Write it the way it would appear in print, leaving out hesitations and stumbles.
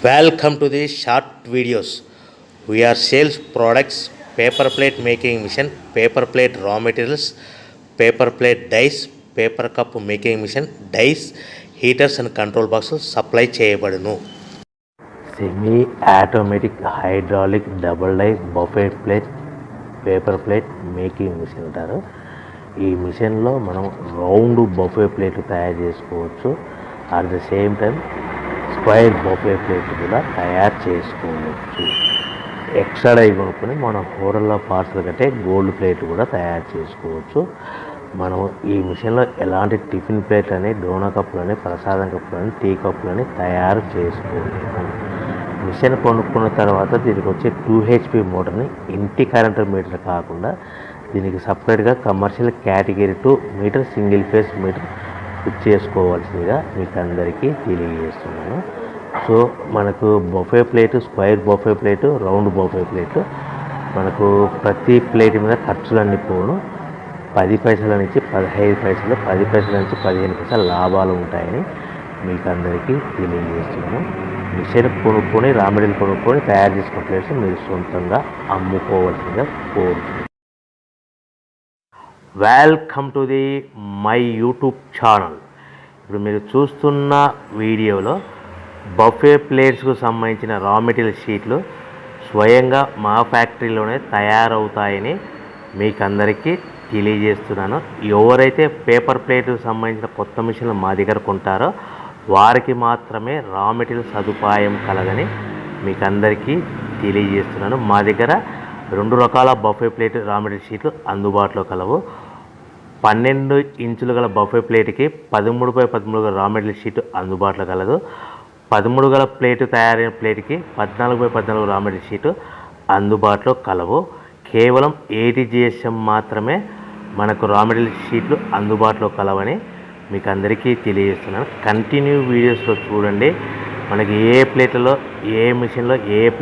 Welcome to the short videos. We are sales products, paper plate making machine, paper plate raw materials, paper plate dies, paper cup making machine, dies, heaters and control boxes supply చేయబడును. Semi automatic hydraulic double die buffet plate paper plate making machine అంటారు. ఈ మిషన్లో మనం round buffet plate తయారు చేసుకోవచ్చు. At the same time square buffet plate కూడా తయారు చేసుకోవచ్చు. ఎక్స్ట్రా డై కొనుక్కొని మనం కూరల్లో పార్సల్ కంటే గోల్డ్ ప్లేట్ కూడా తయారు చేసుకోవచ్చు. మనం ఈ మిషన్లో ఎలాంటి టిఫిన్ ప్లేట్లని, డోనా కప్పులని, ప్రసాదం కప్పులని, టీ కప్పులని తయారు చేసుకోవచ్చు. మిషన్ కొనుక్కున్న తర్వాత దీనికి వచ్చే 2 HP మోటార్ని ఇంటి కరెంటు మీటర్ కాకుండా దీనికి సపరేట్గా commercial category 2 meter single phase meter fit చేసుకోవాల్సిందిగా మీకు అందరికీ తెలియజేస్తున్నాను. సో మనకు buffet plate, square buffet plate, round buffet plate, మనకు ప్రతి ప్లేట్ మీద ఖర్చులన్నీ పోను 10 పైసల నుంచి 15 పైసలు, 10 పైసల నుంచి 15 పైసలు లాభాలు ఉంటాయని మీకు అందరికీ తెలియజేస్తున్నాను. మిషన్ కొనుక్కొని, రా మెటీరియల్ కొనుక్కొని తయారు చేసుకున్న ప్లేట్స్ మీరు సొంతంగా అమ్ముకోవాల్సిందిగా కోరుతున్నాను. Welcome to the my YouTube channel. ఇప్పుడు మీరు చూస్తున్న వీడియోలో బఫే ప్లేట్స్కు సంబంధించిన రా మెటీరియల్ షీట్లు స్వయంగా మా ఫ్యాక్టరీలోనే తయారవుతాయని మీకు అందరికీ తెలియజేస్తున్నాను. ఎవరైతే పేపర్ ప్లేట్కు సంబంధించిన కొత్త మిషన్లు మా దగ్గర కొంటారో వారికి మాత్రమే రా మెటీరియల్ సదుపాయం కలదని మీకు అందరికీ తెలియజేస్తున్నాను. మా దగ్గర 2 రకాల బఫే ప్లేట్ రా మెటీరియల్ షీట్లు అందుబాటులో కలవు. 12 ఇంచులు గల బఫే ప్లేట్కి 13x13 గల రా మెటీరియల్ షీట్ అందుబాటులో కలదు. 13 గల ప్లేటు తయారైన ప్లేట్కి 14x14 రా మెటీరియల్ షీటు అందుబాటులో కలవు. కేవలం 80 GSM మాత్రమే మనకు రా మెటీరియల్ షీట్లు అందుబాటులో కలవని మీకు అందరికీ తెలియజేస్తున్నాను. కంటిన్యూ వీడియోస్లో చూడండి. మనకి ఏ ప్లేట్లలో, ఏ మిషన్లో, ఏ